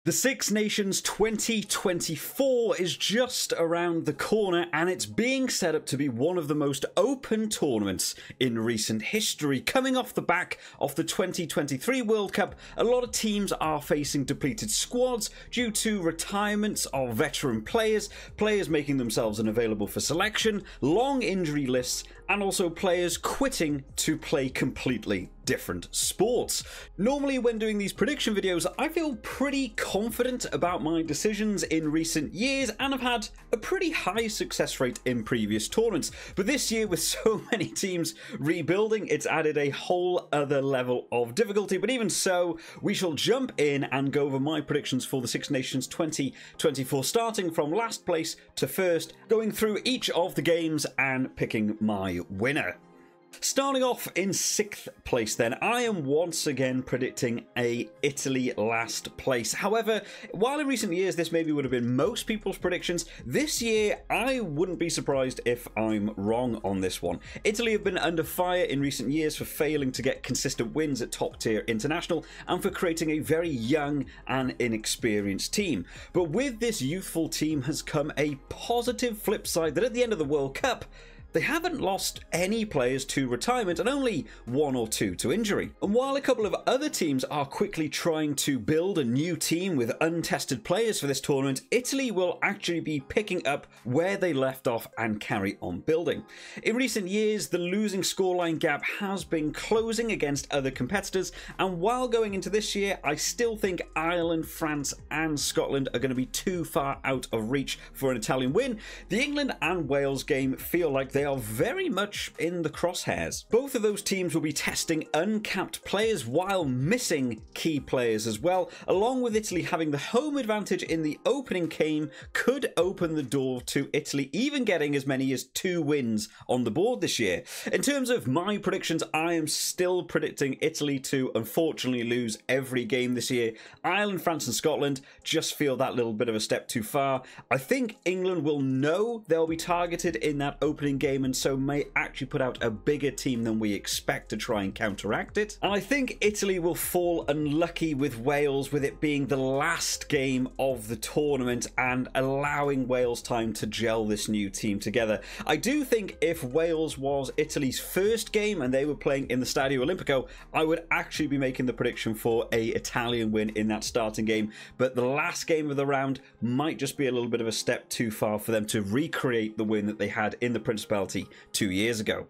The Six Nations 2024 is just around the corner, and it's being set up to be one of the most open tournaments in recent history. Coming off the back of the 2023 World Cup, a lot of teams are facing depleted squads due to retirements of veteran players, players making themselves unavailable for selection, long injury lists, and also players quitting to play completely different sports. Normally when doing these prediction videos, I feel pretty confident about my decisions in recent years and have had a pretty high success rate in previous tournaments. But this year, with so many teams rebuilding, it's added a whole other level of difficulty. But even so, we shall jump in and go over my predictions for the Six Nations 2024, starting from last place to first, going through each of the games and picking my winner. Starting off in 6th place then, I am once again predicting a Italy last place. However, while in recent years this maybe would have been most people's predictions, this year I wouldn't be surprised if I'm wrong on this one. Italy have been under fire in recent years for failing to get consistent wins at top tier international and for creating a very young and inexperienced team. But with this youthful team has come a positive flip side that at the end of the World Cup, they haven't lost any players to retirement and only one or two to injury. And while a couple of other teams are quickly trying to build a new team with untested players for this tournament, Italy will actually be picking up where they left off and carry on building. In recent years, the losing scoreline gap has been closing against other competitors, and while going into this year, I still think Ireland, France and Scotland are going to be too far out of reach for an Italian win. The England and Wales game feel like they are very much in the crosshairs. Both of those teams will be testing uncapped players while missing key players as well, along with Italy having the home advantage in the opening game could open the door to Italy even getting as many as 2 wins on the board this year. In terms of my predictions, I am still predicting Italy to unfortunately lose every game this year. Ireland, France and Scotland just feel that little bit of a step too far. I think England will know they'll be targeted in that opening game and so may actually put out a bigger team than we expect to try and counteract it. And I think Italy will fall unlucky with Wales, with it being the last game of the tournament and allowing Wales time to gel this new team together. I do think if Wales was Italy's first game and they were playing in the Stadio Olimpico, I would actually be making the prediction for an Italian win in that starting game. But the last game of the round might just be a little bit of a step too far for them to recreate the win that they had in the Principality 2 years ago.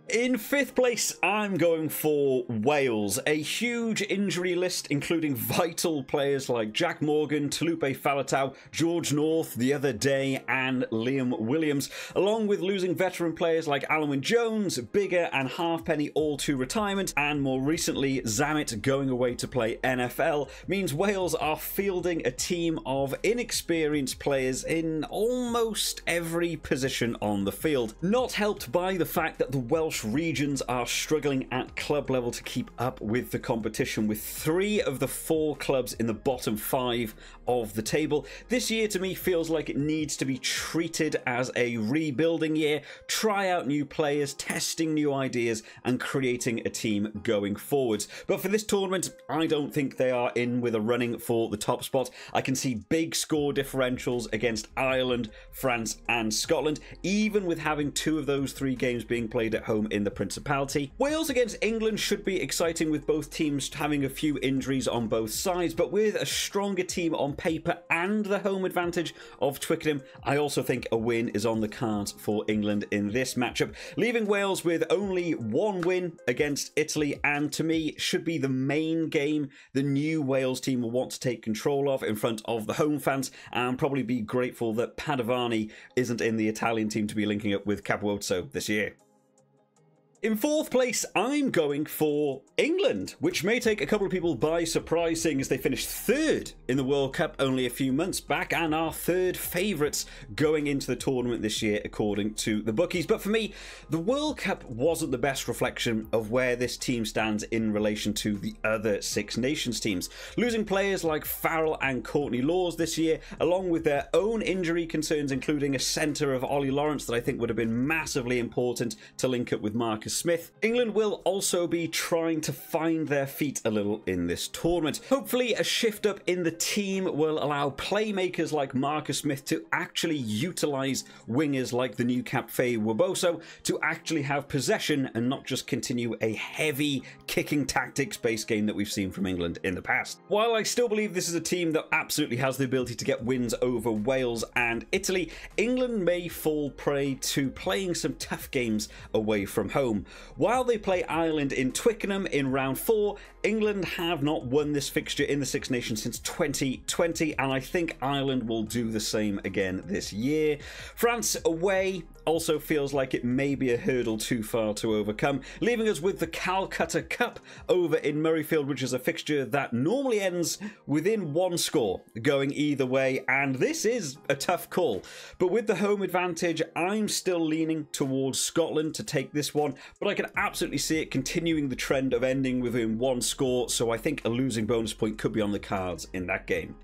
In 5th place, I'm going for Wales. A huge injury list, including vital players like Jack Morgan, Taulupe Faletau, George North the other day, and Liam Williams, along with losing veteran players like Alan Wynne-Jones, Biggar, and Halfpenny all to retirement, and more recently Zammit going away to play NFL, means Wales are fielding a team of inexperienced players in almost every position on the field. Not helped by the fact that the Welsh regions are struggling at club level to keep up with the competition, with 3 of the 4 clubs in the bottom 5 of the table. This year to me feels like it needs to be treated as a rebuilding year, try out new players, testing new ideas and creating a team going forwards. But for this tournament, I don't think they are in with a running for the top spot. I can see big score differentials against Ireland, France and Scotland, even with having 2 of those 3 games being played at home in the Principality. Wales against England should be exciting, with both teams having a few injuries on both sides, but with a stronger team on paper and the home advantage of Twickenham, I also think a win is on the cards for England in this matchup, leaving Wales with only 1 win against Italy, and to me should be the main game the new Wales team will want to take control of in front of the home fans, and probably be grateful that Padovani isn't in the Italian team to be linking up with Capozzo this year. In 4th place, I'm going for England, which may take a couple of people by surprise, seeing as they finished 3rd in the World Cup only a few months back and are 3rd favourites going into the tournament this year according to the bookies. But for me, the World Cup wasn't the best reflection of where this team stands in relation to the other Six Nations teams. Losing players like Farrell and Courtney Laws this year, along with their own injury concerns, including a centre of Ollie Lawrence that I think would have been massively important to link up with Marcus Marcus Smith, England will also be trying to find their feet a little in this tournament. Hopefully a shift up in the team will allow playmakers like Marcus Smith to actually utilise wingers like the new cap Faye Weboso to actually have possession and not just continue a heavy kicking tactics based game that we've seen from England in the past. While I still believe this is a team that absolutely has the ability to get wins over Wales and Italy, England may fall prey to playing some tough games away from home. While they play Ireland in Twickenham in round 4, England have not won this fixture in the Six Nations since 2020, and I think Ireland will do the same again this year. France away also feels like it may be a hurdle too far to overcome, leaving us with the Calcutta Cup over in Murrayfield, which is a fixture that normally ends within one score, going either way, and this is a tough call. But with the home advantage, I'm still leaning towards Scotland to take this one, but I can absolutely see it continuing the trend of ending within one score, so I think a losing bonus point could be on the cards in that game.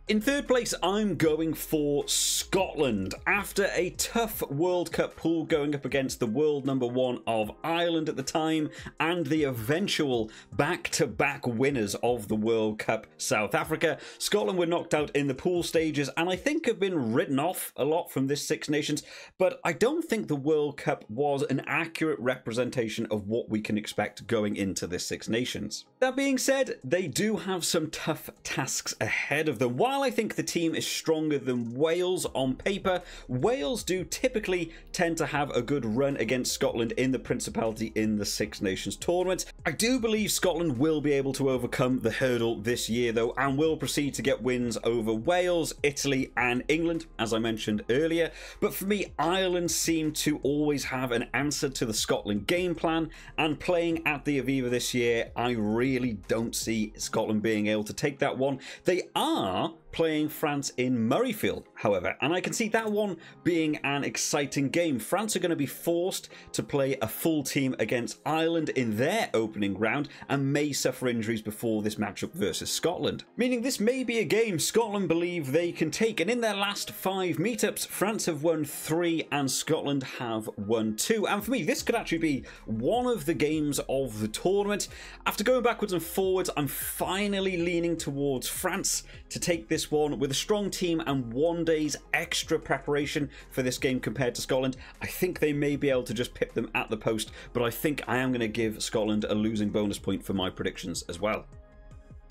In third place, I'm going for Scotland. After a tough World Cup pool going up against the world #1 of Ireland at the time and the eventual back-to-back winners of the World Cup, South Africa, Scotland were knocked out in the pool stages and I think have been written off a lot from this Six Nations, but I don't think the World Cup was an accurate representation of what we can expect going into this Six Nations. That being said, they do have some tough tasks ahead of them. While I think the team is stronger than Wales on paper, Wales do typically tend to have a good run against Scotland in the Principality in the Six Nations tournament. I do believe Scotland will be able to overcome the hurdle this year though, and will proceed to get wins over Wales, Italy and England, as I mentioned earlier. But for me, Ireland seem to always have an answer to the Scotland game plan, and playing at the Aviva this year, I really don't see Scotland being able to take that one. They are playing France in Murrayfield, however, and I can see that one being an exciting game. France are going to be forced to play a full team against Ireland in their opening round and may suffer injuries before this matchup versus Scotland, meaning this may be a game Scotland believe they can take. And in their last 5 meetups, France have won 3 and Scotland have won 2, and for me this could actually be one of the games of the tournament. After going backwards and forwards, I'm finally leaning towards France to take this one with a strong team and 1 day's extra preparation for this game compared to Scotland. I think they may be able to just pip them at the post, but I think I am going to give Scotland a losing bonus point for my predictions as well.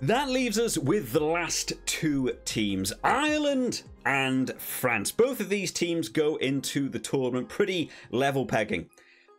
That leaves us with the last 2 teams, Ireland and France. Both of these teams go into the tournament pretty level pegging.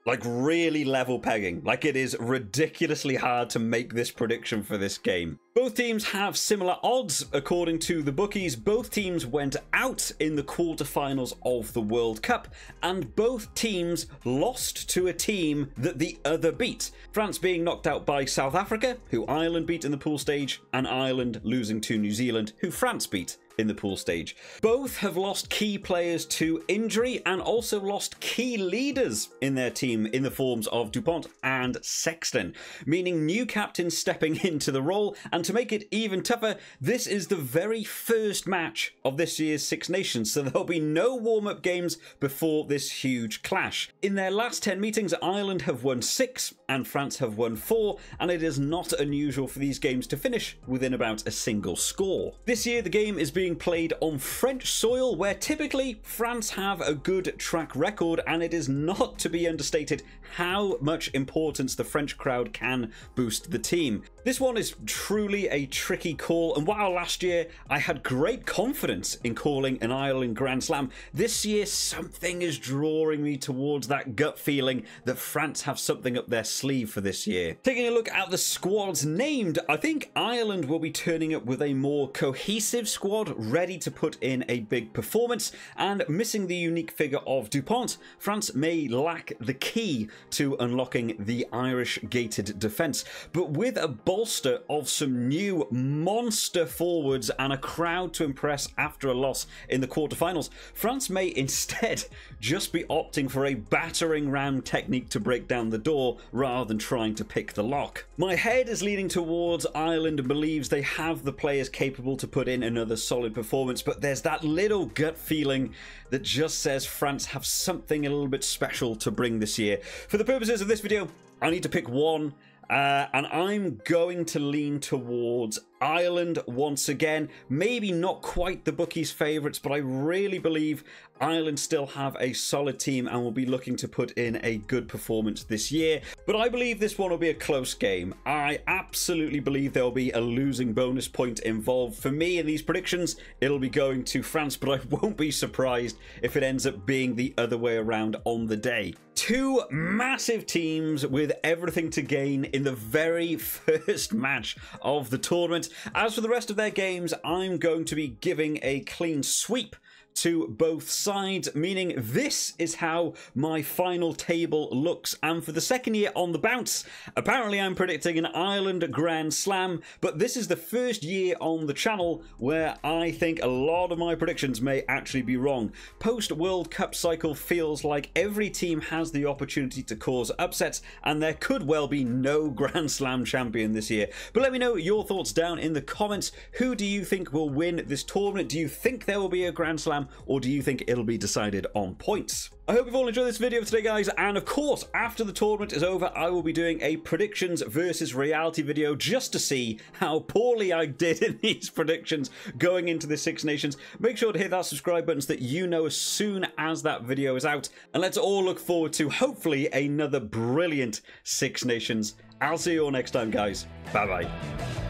Like really level pegging. Like it is ridiculously hard to make this prediction for this game. Both teams have similar odds according to the bookies. Both teams went out in the quarterfinals of the World Cup, and both teams lost to a team that the other beat. France being knocked out by South Africa, who Ireland beat in the pool stage, and Ireland losing to New Zealand, who France beat in the pool stage. Both have lost key players to injury and also lost key leaders in their team in the forms of Dupont and Sexton, meaning new captains stepping into the role. And to make it even tougher, this is the very first match of this year's Six Nations, so there'll be no warm-up games before this huge clash. In their last 10 meetings, Ireland have won 6 and France have won 4, and it is not unusual for these games to finish within about a single score. This year the game is being played on French soil, where typically France have a good track record, and it is not to be understated how much importance the French crowd can boost the team. This one is truly a tricky call, and while last year I had great confidence in calling an Ireland Grand Slam, this year something is drawing me towards that gut feeling that France have something up their sleeve for this year. Taking a look at the squads named, I think Ireland will be turning up with a more cohesive squad, ready to put in a big performance, and missing the unique figure of Dupont, France may lack the key to unlocking the Irish gated defence. But with a bolster of some new monster forwards and a crowd to impress after a loss in the quarterfinals, France may instead just be opting for a battering ram technique to break down the door rather than trying to pick the lock. My head is leaning towards Ireland and believes they have the players capable to put in another solid solid performance, but there's that little gut feeling that just says France have something a little bit special to bring this year. For the purposes of this video, I need to pick one, and I'm going to lean towards Ireland once again. Maybe not quite the bookies' favourites, but I really believe Ireland still have a solid team and will be looking to put in a good performance this year. But I believe this one will be a close game. I absolutely believe there will be a losing bonus point involved. For me, in these predictions, it'll be going to France, but I won't be surprised if it ends up being the other way around on the day. Two massive teams with everything to gain in the very first match of the tournament. As for the rest of their games, I'm going to be giving a clean sweep to both sides, meaning this is how my final table looks. And for the second year on the bounce, apparently I'm predicting an Ireland Grand Slam, but this is the first year on the channel where I think a lot of my predictions may actually be wrong. Post-World Cup cycle feels like every team has the opportunity to cause upsets, and there could well be no Grand Slam champion this year. But let me know your thoughts down in the comments. Who do you think will win this tournament? Do you think there will be a Grand Slam, or do you think it'll be decided on points? I hope you've all enjoyed this video today, guys, and of course, after the tournament is over, I will be doing a predictions versus reality video just to see how poorly I did in these predictions going into the Six Nations. Make sure to hit that subscribe button so that you know as soon as that video is out, and let's all look forward to hopefully another brilliant Six Nations. I'll see you all next time, guys. Bye-bye.